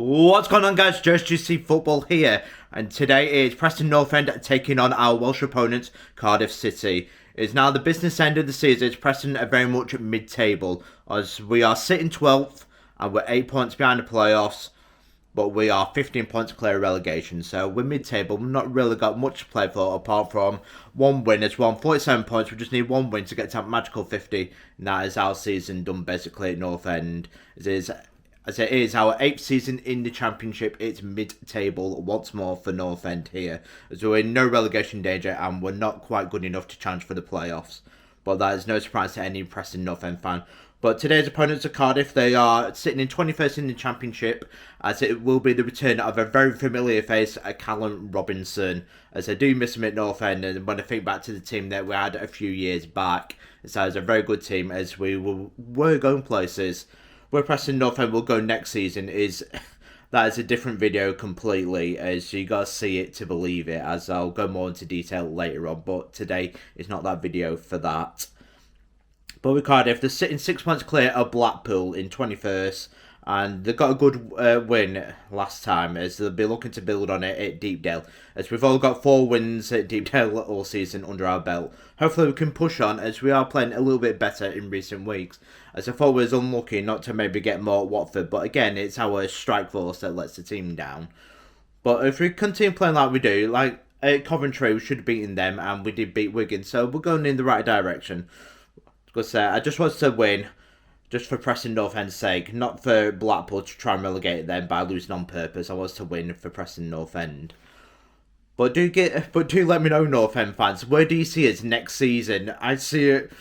What's going on, guys? JSGC Football here, and today is Preston North End taking on our Welsh opponents, Cardiff City. It's now the business end of the season. Preston are very much mid-table, as we are sitting 12th and we're 8 points behind the playoffs, but we are 15 points clear of relegation. So we're mid-table. We've not really got much to play for apart from one win. It's won 47 points. We just need one win to get to that magical 50, and that is our season done basically at North End. As it is our 8th season in the Championship, it's mid-table once more for North End here, as we're in no relegation danger and we're not quite good enough to challenge for the playoffs. But that is no surprise to any Preston North End fan. But today's opponents are Cardiff. They are sitting in 21st in the Championship, as it will be the return of a very familiar face, Callum Robinson, as I do miss him at North End. And when I think back to the team that we had a few years back, it's a very good team, as we were going places. Where Preston North End will go next season that is a different video completely, as you gotta see it to believe it, as I'll go more into detail later on, but today is not that video for that. But with Cardiff, they're sitting 6 points clear of Blackpool in 21st, and they got a good win last time, as they'll be looking to build on it at Deepdale, as we've all got 4 wins at Deepdale all season under our belt. Hopefully we can push on, as we are playing a little bit better in recent weeks, as I thought we was unlucky not to maybe get more at Watford, but again, it's our strike force that lets the team down. But if we continue playing like we do, like at Coventry, we should have beaten them, and we did beat Wigan, so we're going in the right direction. I just wanted to win, just for Preston North End's sake, not for Blackpool to try and relegate them by losing on purpose. I was to win for Preston North End. But do let me know, North End fans, where do you see us next season? I see it.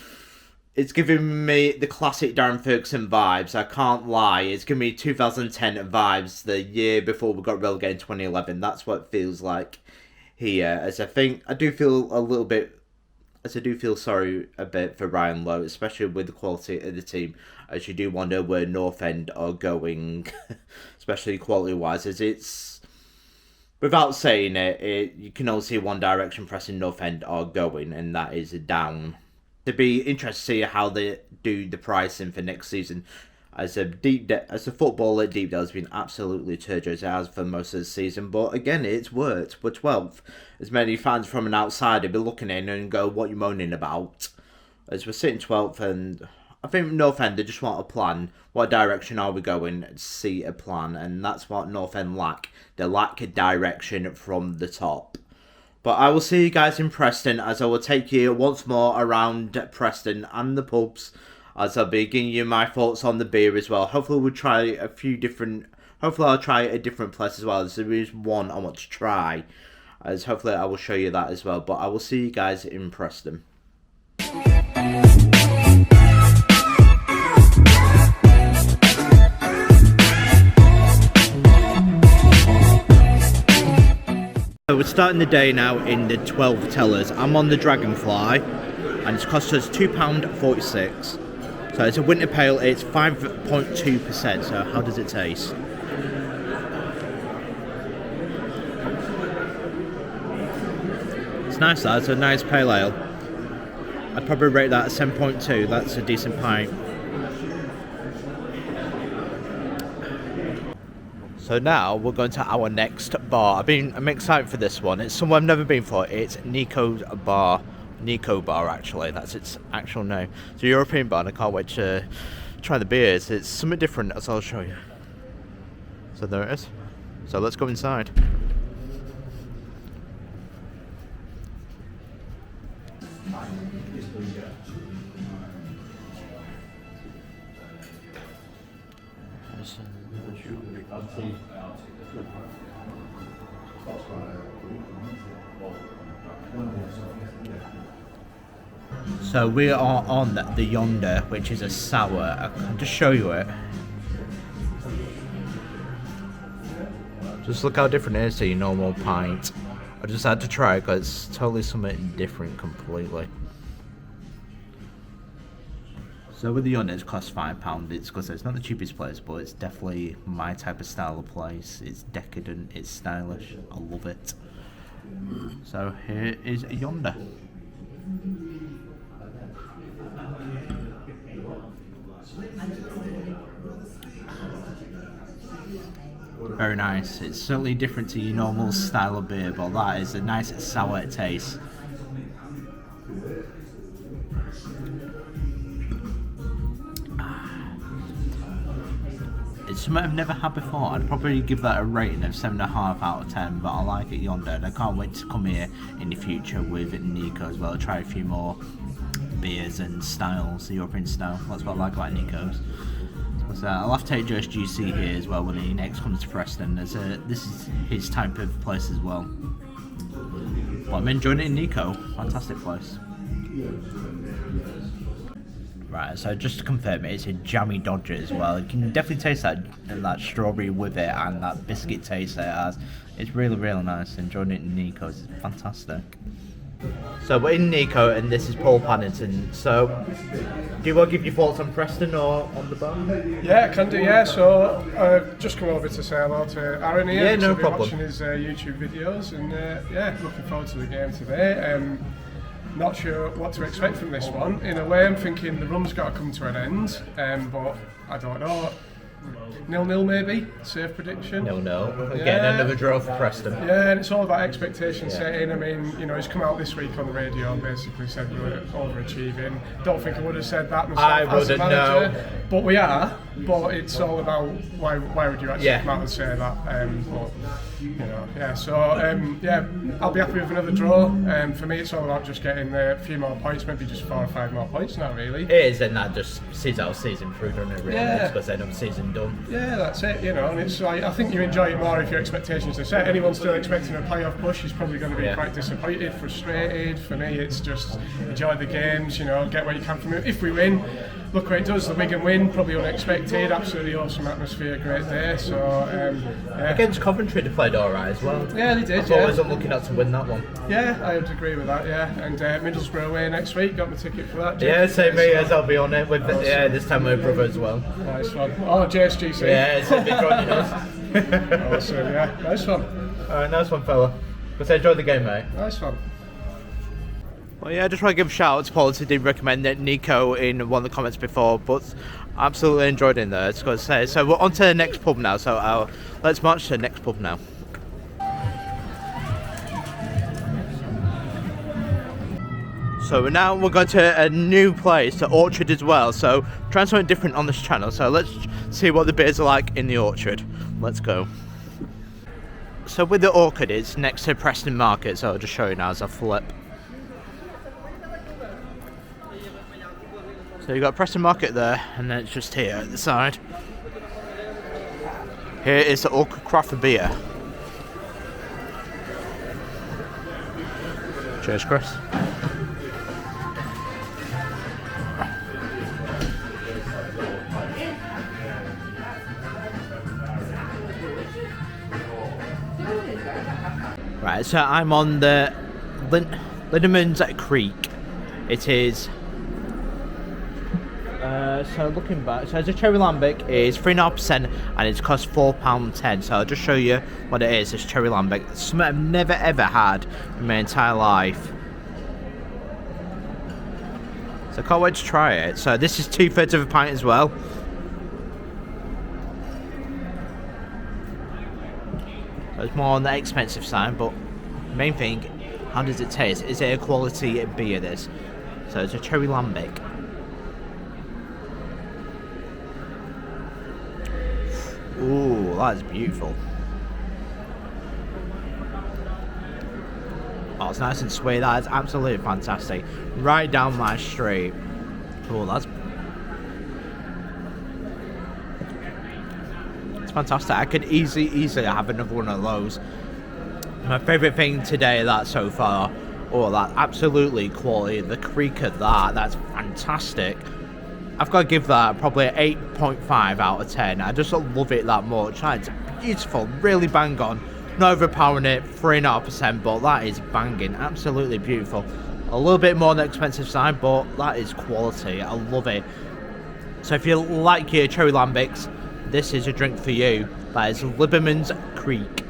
It's giving me the classic Darren Ferguson vibes. I can't lie. It's giving me 2010 vibes, the year before we got relegated in 2011. That's what it feels like here. As I do feel sorry a bit for Ryan Lowe, especially with the quality of the team, as you do wonder where North End are going, especially quality-wise, as it's, without saying it, you can only see one direction Preston North End are going, and that is down. To be interested to see how they do the pricing for next season, as the football at Deepdale has been absolutely turgid, as it has for most of the season. But again, it's worked. We're 12th. As many fans from an outsider be looking in and go, "What are you moaning about?" As we're sitting 12th, and I think North End, they just want a plan. What direction are we going? See a plan, and that's what North End lack. They lack a direction from the top. But I will see you guys in Preston, as I will take you once more around Preston and the pubs, as I'll be giving you my thoughts on the beer as well. Hopefully I'll try a different place as well, as there is one I want to try, as hopefully I will show you that as well. But I will see you guys in Preston. So we're starting the day now in the 12 tellers. I'm on the Dragonfly, and it's cost us £2.46. So it's a winter pale, it's 5.2%, so how does it taste? It's nice, that's a nice pale ale. I'd probably rate that at 7.2, that's a decent pint. So now we're going to our next bar. I'm excited for this one. It's somewhere I've never been for. It's Nico's Bar. Nico Bar, actually, that's its actual name. It's a European bar, and I can't wait to try the beers. It's something different, as I'll show you. So there it is. So let's go inside. So we are on the Yonder, which is a sour. I can just show you it. Just look how different it is to your normal pint. I just had to try it because it's totally something different completely. So with the Yonder, it's cost £5. It's because it's not the cheapest place, but it's definitely my type of style of place. It's decadent, it's stylish, I love it. So here is Yonder. Very nice. It's certainly different to your normal style of beer, but that is a nice sour taste. It's something I've never had before. I'd probably give that a rating of 7.5 out of 10, but I like it yonder, and I can't wait to come here in the future with Nico as well, try a few more beers and styles, the European style. That's what I like about Nico's. So I'll have to take JSGC here as well when he next comes to Preston, as this is his type of place as well. But I'm enjoying it in Nico. Fantastic place. Right, so just to confirm, it's a jammy Dodger as well. You can definitely taste that strawberry with it and that biscuit taste that it has. It's really, really nice. Enjoying it in Nico. It's fantastic. So we're in Nico and this is Paul Paddington. So, do you want to give your thoughts on Preston or on the bar? Yeah, I can do, yeah. So, I've just come over to say hello to Aaron here. Yeah, no I've been problem. watching his YouTube videos and yeah, looking forward to the game today. Not sure what to expect from this one. In a way, I'm thinking the run's got to come to an end, but I don't know. 0-0 maybe, safe prediction. 0-0. Again, another draw for Preston. Yeah, and it's all about expectation setting. I mean, you know, he's come out this week on the radio and basically said we were overachieving. Don't think I would have said that myself as a manager, but we are. But it's all about why would you actually come out and say that? But you know, yeah. So yeah, I'll be happy with another draw. For me, it's all about just getting a few more points, maybe just 4 or 5 more points now. Really, it is, and that just sees our season through, doesn't it? Really, yeah. because then the season done. Yeah, that's it. You know, and it's like I think you enjoy it more if your expectations are set. Anyone still expecting a playoff push is probably going to be quite disappointed, frustrated. For me, it's just enjoy the games. You know, get what you can from it. If we win, look what it does. The Wigan win, probably unexpected, absolutely awesome atmosphere, great day. So yeah. Against Coventry, they played alright as well. Yeah, they did. I thought I wasn't looking out to win that one. Yeah, I would agree with that. Yeah, and Middlesbrough away next week. Got my ticket for that. Yeah, same here. As I'll be on it with awesome. This time my brother as well. Nice one. Oh, JSGC. Yeah, it's a big joining us. Awesome. Yeah, nice one. Alright, nice one, fella. But enjoy the game, mate. Nice one. Well, yeah, I just want to give a shout out to Paul who did recommend Nico in one of the comments before, but absolutely enjoyed it in there. It's got to say. So we're on to the next pub now. So let's march to the next pub now. So we're going to a new place, the Orchard as well. So trying something different on this channel. So let's see what the beers are like in the Orchard. Let's go. So with the Orchard, it's next to Preston Market. So I'll just show you now as I flip. So you've got Preston Market there, and then it's just here at the side. Here is the Orchard Craft Beer. Cheers, Chris. Right, so I'm on the Lindeman's Creek. It is. So looking back, so it's a cherry lambic, it's 3.5% and it's cost £4.10. So I'll just show you what it is. It's cherry lambic. It's something I've never ever had in my entire life. So I can't wait to try it. So this is 2/3 of a pint as well. So it's more on the expensive side, but main thing, how does it taste? Is it a quality beer? This. So it's a cherry lambic. Ooh, that is beautiful. Oh, it's nice and sweet. That is absolutely fantastic. Right down my street. Oh, it's fantastic. I could easily have another one of those. My favourite thing today, that so far. Oh, that absolutely quality. The creek of that's fantastic. I've got to give that probably an 8.5 out of 10. I just love it that much. It's beautiful, really bang on. Not overpowering it, 3.5%, but that is banging. Absolutely beautiful. A little bit more on the expensive side, but that is quality. I love it. So if you like your cherry lambics, this is a drink for you. That is Lindeman's Creek.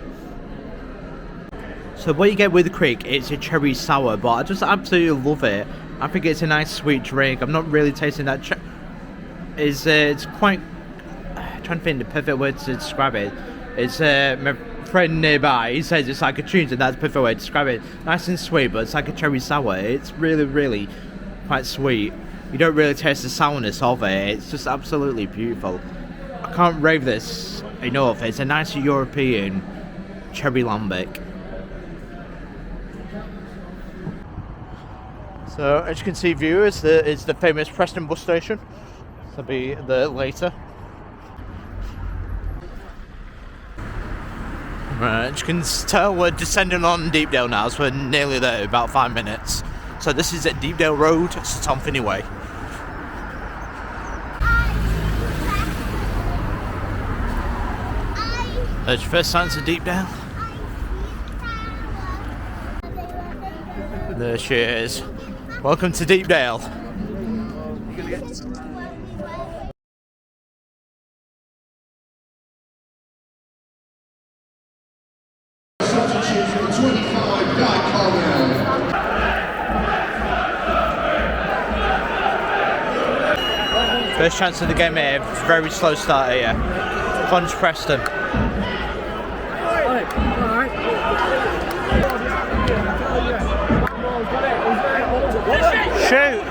So what you get with the Creek, it's a cherry sour, but I just absolutely love it. I think it's a nice sweet drink. I'm not really tasting that. It's quite. I'm trying to think the perfect word to describe it. It's my friend nearby, he says it's like a tunes, and that's the perfect way to describe it. Nice and sweet, but it's like a cherry sour. It's really, really quite sweet. You don't really taste the sourness of it. It's just absolutely beautiful. I can't rave this enough. It's a nice European cherry lambic. So as you can see, viewers, it's the famous Preston bus station. This will be there later. Right, as you can tell, we're descending on Deepdale now, so we're nearly there, about 5 minutes. So this is at Deepdale Road, Tom Finney Way. There's your first signs of Deepdale. There she is. Welcome to Deepdale. First chance of the game here, very slow start here. Funds Preston. Shoot!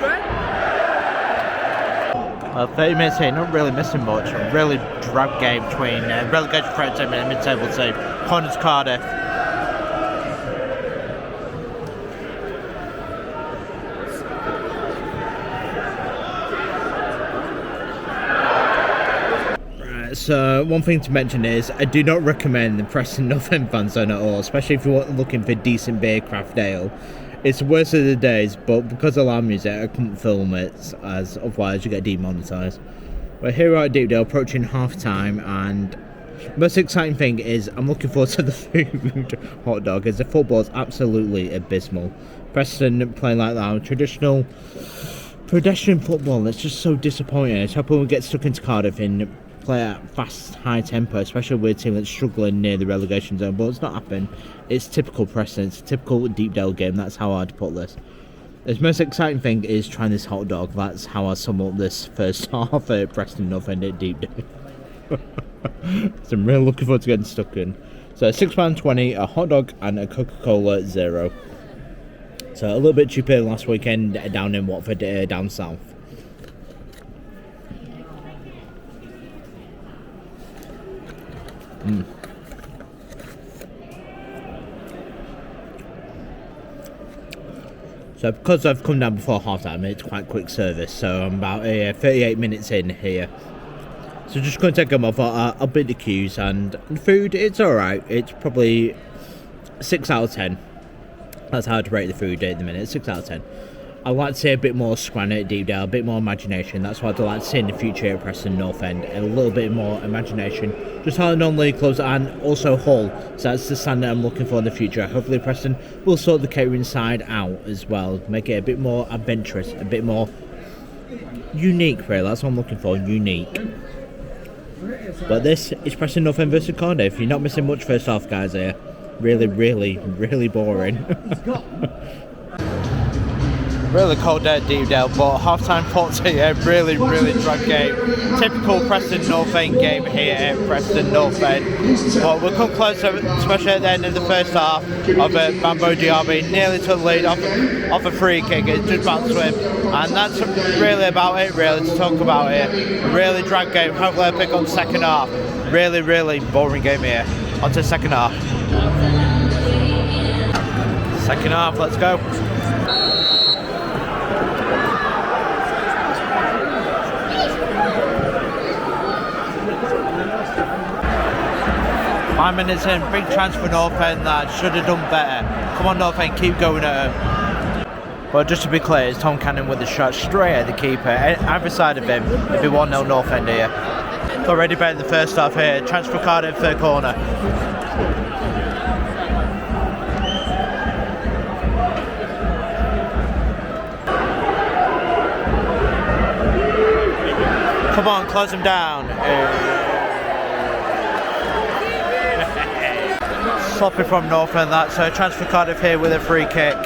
Well, 30 minutes here, not really missing much. A really drab game between relegation threat team and a mid-table team. Luck Cardiff. So one thing to mention is I do not recommend the Preston North End fan zone at all, especially if you're looking for decent beer craft ale. It's the worst of the days, but because of loud music I couldn't film it, as otherwise you get demonetised. We're here at Deepdale approaching half time, and the most exciting thing is I'm looking forward to the food hot dog, as the football is absolutely abysmal. Preston playing like that, traditional pedestrian football, it's just so disappointing. It's hoping we get stuck into Cardiff and play at fast, high tempo, especially with a team that's struggling near the relegation zone, but it's not happened. It's typical Preston, it's a typical Deepdale game, that's how I'd put this. The most exciting thing is trying this hot dog, that's how I sum up this first half at Preston North End at Deepdale. So I'm really looking forward to getting stuck in. So £6.20, a hot dog and a Coca-Cola Zero. So a little bit cheaper than last weekend down in Watford, down south. So because I've come down before half time, it's quite quick service, so I'm about 38 minutes in here. So just going to take them off, I'll beat the queues, and the food, it's alright. It's probably 6 out of 10. That's how I'd rate the food at the minute, 6 out of 10. I'd like to see a bit more scran at Deepdale, a bit more imagination. That's what I'd like to see in the future at Preston North End. A little bit more imagination. Just how the non-league clubs, and also Hull. So that's the standard I'm looking for in the future. Hopefully Preston will sort the catering side out as well. Make it a bit more adventurous, a bit more unique, really. That's what I'm looking for, unique. But this is Preston North End versus Cardiff. You're not missing much first half, guys, here. Really, really, really boring. Really cold day at Deepdale, but half-time thoughts here, really, really drag game. Typical Preston North End game here at Preston North End. But we'll come closer, especially at the end of the first half of Bambo Diaby, nearly to the lead off a free kick. It's just about to swim. And that's really about it, really, to talk about here. Really drag game. Hopefully I'll pick up the second half. Really, really boring game here. On to the second half. Second half, let's go. Five minutes in, big chance for North End that should have done better. Come on North End, keep going at him. But just to be clear, it's Tom Cannon with the shot straight at the keeper. Either side of him, it'd be 1-0 North End here. Already better in the first half here. Chance for Cardiff, third corner. Come on, close him down. Sloppy from North End, that. So chance for Cardiff here with a free kick.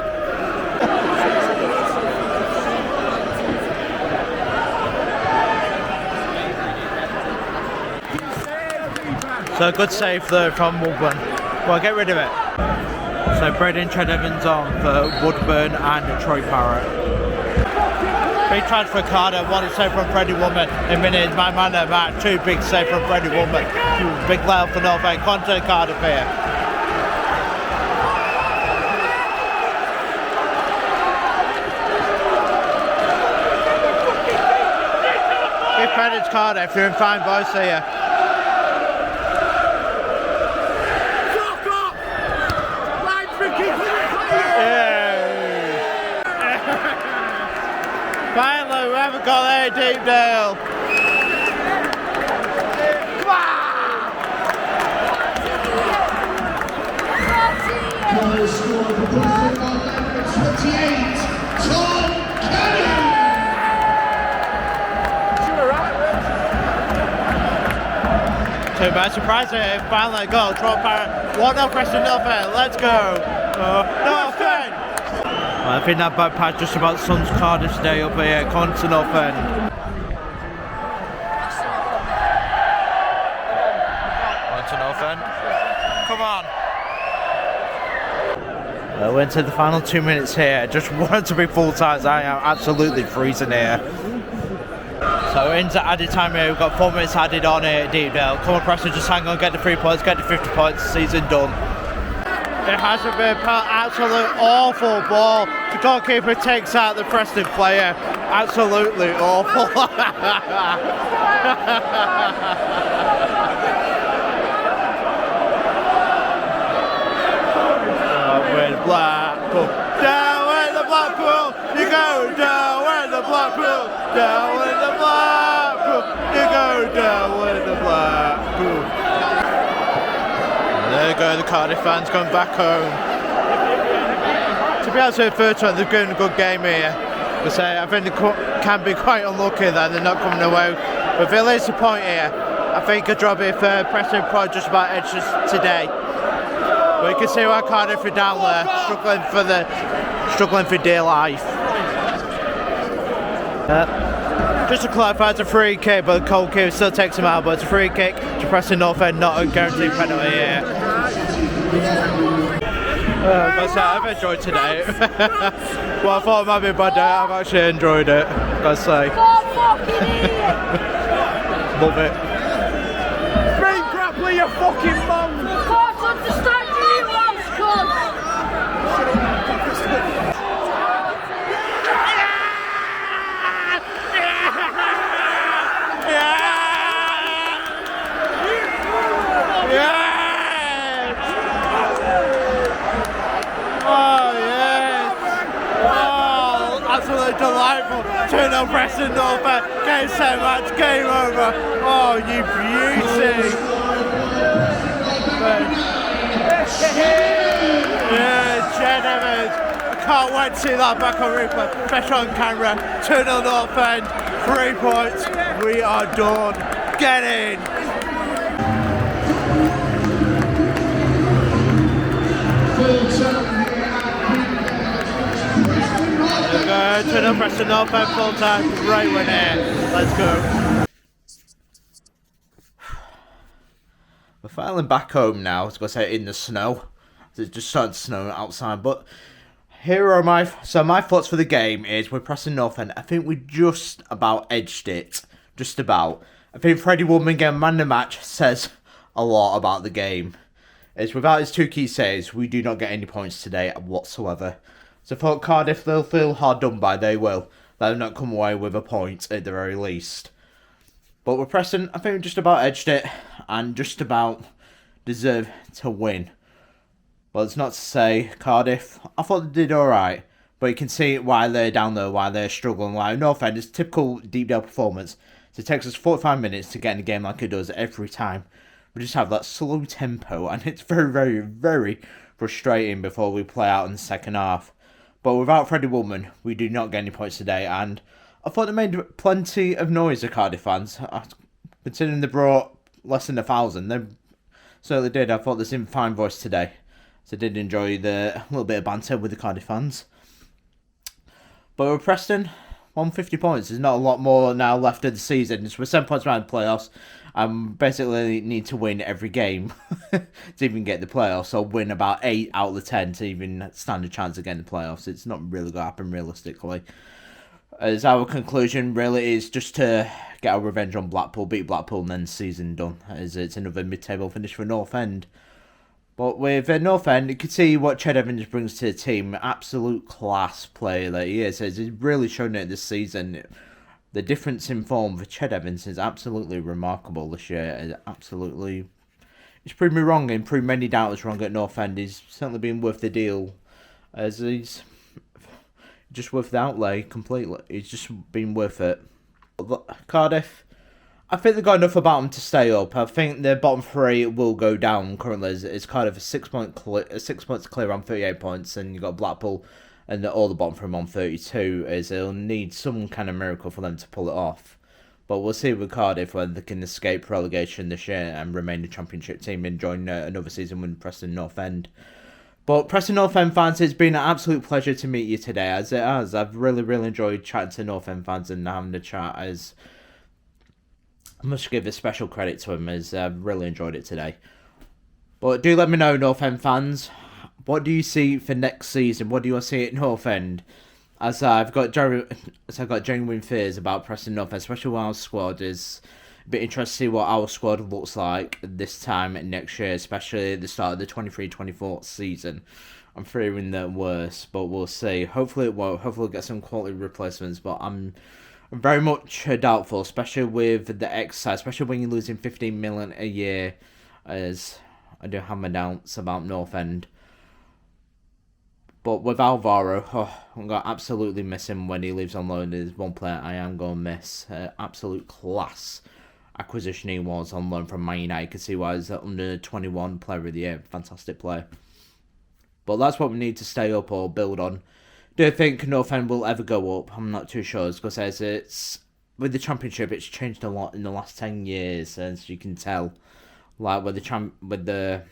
So a good save there from Woodman. Well, get rid of it. So Braden Trent Evans on for Woodburn and Troy Parrott. Big transfer Cardiff, one save from Freddie Woodman. In minutes, my man of the match, 2 big save from Freddie Woodman. Big layout for North End, contact Cardiff here. Give credit to Cardiff, you're in fine voice here. Finally, we haven't got there, Deepdale. Goal scored for Preston on number 28, Tom Kelly. Too bad, surprising, finally a goal. Troy Parrott, 1-0 Preston North End, let's go. North End. Well, I think that back pass just about sums Cardiff's day up here, come to North End. On to North End. Come on. We're into the final 2 minutes here. Just wanted to be full time. I am absolutely freezing here. So into added time here. We've got 4 minutes added on here at Deepdale. Come on, Preston, just hang on, get the 3 points, get the 50 points. Season done. It hasn't been absolute awful ball. The goalkeeper takes out the Preston player. Absolutely awful. Blackpool, down with the Blackpool, you go down with the Blackpool, down with the Blackpool, you go down with the Blackpool. And there go the Cardiff fans going back home. To be honest with the first one, they're doing a good game here. Because I think they can be quite unlucky that they're not coming away. But if it leads a point here, I think a drop if Preston probably just about edges today. But you can see why Cardiff are down there, struggling for dear life. Just to clarify, it's a free kick, but the goalkeeper still takes him out. But it's a free kick to Preston North End, not a guaranteed penalty here. I've enjoyed today. Well, I thought it might be a bad day. I've actually enjoyed it. Gotta say. Love it. Brain grappler, you fucking mum! Absolutely delightful. 2-0 Preston North End. Game set match, game over. Oh, you beauty. Yeah, Jed Evans. I can't wait to see that back on replay. Fresh on camera. 2-0 North End. 3 points. We are done. Get in. Turn up Preston North End full time, great win here. Let's go. We're finally back home now. I was going to say in the snow. It's just started to snow outside. But here are my thoughts for the game is with Preston North End. I think we just about edged it. Just about. I think Freddie Woodman getting man of the match says a lot about the game. It's without his 2 key saves, we do not get any points today whatsoever. So for Cardiff, they'll feel hard done by, they will. They'll not come away with a point at the very least. But with Preston, I think we just about edged it and just about deserve to win. But it's not to say Cardiff, I thought they did alright. But you can see why they're down there, why they're struggling. Like North End, it's typical Deepdale performance. So it takes us 45 minutes to get in a game like it does every time. We just have that slow tempo and it's very, very, very frustrating before we play out in the second half. But without Freddie Woodman, we do not get any points today. And I thought they made plenty of noise, the Cardiff fans. Considering they brought less than 1,000, they certainly did. I thought they was in fine voice today. So I did enjoy the little bit of banter with the Cardiff fans. But with Preston, 150 points. There's not a lot more now left of the season. We're 7 points behind the playoffs. Basically need to win every game to even get the playoffs, or win about 8 out of the 10 to even stand a chance of getting the playoffs. It's not really going to happen realistically. As our conclusion really is just to get our revenge on Blackpool, beat Blackpool, and then season done, as it's another mid-table finish for North End. But with North End, you can see what Ched Evans brings to the team. Absolute class player that he is. He's really shown it this season. The difference in form for Ched Evans is absolutely remarkable this year. He's proved me wrong and proved many doubters wrong at North End. He's certainly been worth the deal, as he's just worth the outlay completely. He's just been worth it. Cardiff, I think they've got enough about them to stay up. I think the bottom 3 will go down currently. It's Cardiff a 6 points clear on 38 points, and you've got Blackpool and all the bottom 3 on 32. As they'll need some kind of miracle for them to pull it off. But we'll see with Cardiff whether they can escape relegation this year and remain a championship team and join another season with Preston North End. But Preston North End fans, it's been an absolute pleasure to meet you today, as it has. I've really enjoyed chatting to North End fans and having a chat, as I must give a special credit to him, as I've really enjoyed it today. But do let me know, North End fans, what do you see for next season? What do you want to see at North End? As I've got genuine fears about Preston North End, especially when our squad is a bit interested to see what our squad looks like this time next year, especially at the start of the 23-24 season. I'm fearing the worst, but we'll see. Hopefully it won't. Hopefully we'll get some quality replacements, but I'm very much doubtful, especially with the exercise, especially when you're losing 15 million a year, as I do have my doubts about North End. But with Alvaro, I'm going to absolutely miss him when he leaves on loan. There's one player I am going to miss. Absolute class acquisition he was on loan from Man United. You can see why he's under 21 player of the year. Fantastic player. But that's what we need to stay up or build on. Do you think North End will ever go up? I'm not too sure. Because it's with the Championship, it's changed a lot in the last 10 years, as you can tell. Like with the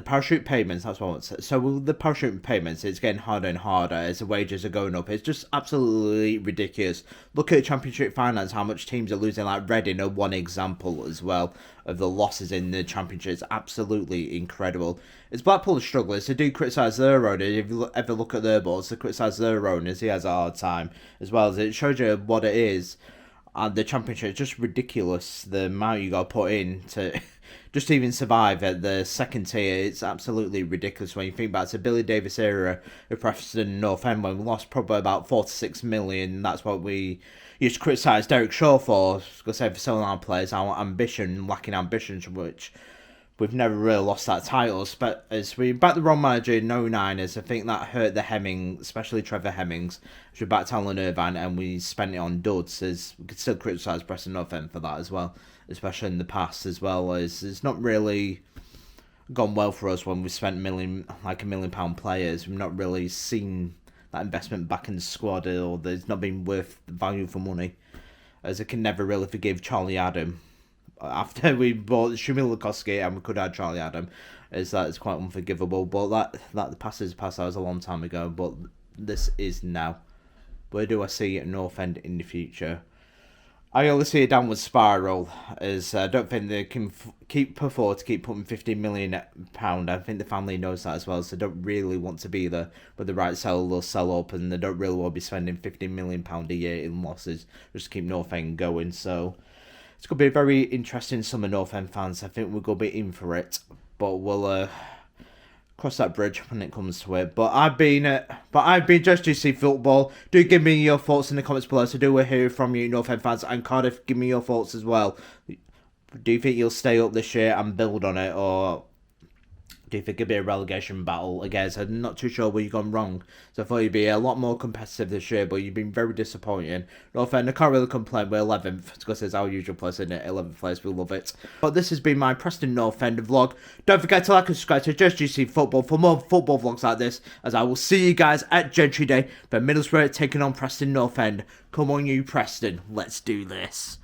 parachute payments, that's what I want to say. So with the parachute payments, it's getting harder and harder as the wages are going up. It's just absolutely ridiculous. Look at Championship finance, how much teams are losing. Like Reading are one example as well of the losses in the Championship. It's absolutely incredible. As Blackpool are struggling, they do criticise their owners. If you ever look at their boards, they criticise their owners. He has a hard time as well. As it shows you what it is. And the Championship is just ridiculous. The amount you got to put in to just even survive at the second tier, it's absolutely ridiculous when you think about it. It's a Billy Davis era of Preston North End when we lost probably about 4 to 6 million. That's what we used to criticise Derek Shaw for selling our players, our ambition, lacking ambitions, which we've never really lost that title. But as we backed the wrong manager in 09ers, I think that hurt the Hemmings, especially Trevor Hemmings. We backed Alan Irvine and we spent it on duds. As we could still criticise Preston North End for that as well, especially in the past as well. As it's not really gone well for us when we spent £1 million players. We've not really seen that investment back in the squad, or there's not been worth the value for money. As I can never really forgive Charlie Adam. After we bought Shamil Lukoski and we could add Charlie Adam, is that it's quite unforgivable. But that the past is past. That was a long time ago. But this is now. Where do I see North End in the future? I only see a downward spiral, as I don't think they can afford to keep putting £15 million. I think the family knows that as well, so they don't really want to be there. But the right sell, they'll sell up, and they don't really want to be spending £15 million a year in losses just to keep North End going. So it's going to be a very interesting summer, North End fans. I think we're going to be in for it, but we'll cross that bridge when it comes to it. But I've been JSGC Football. Do give me your thoughts in the comments below. So do hear from you, North End fans, and Cardiff. Give me your thoughts as well. Do you think you'll stay up this year and build on it, or do you think it'll be a relegation battle again? So I'm not too sure where you've gone wrong. So I thought you'd be a lot more competitive this year, but you've been very disappointing. North End, I can't really complain. We're 11th, because it's our usual place, isn't it? 11th place, we love it. But this has been my Preston North End vlog. Don't forget to like and subscribe to JSGC Football for more football vlogs like this, as I will see you guys at Gentry Day for Middlesbrough taking on Preston North End. Come on you Preston, let's do this.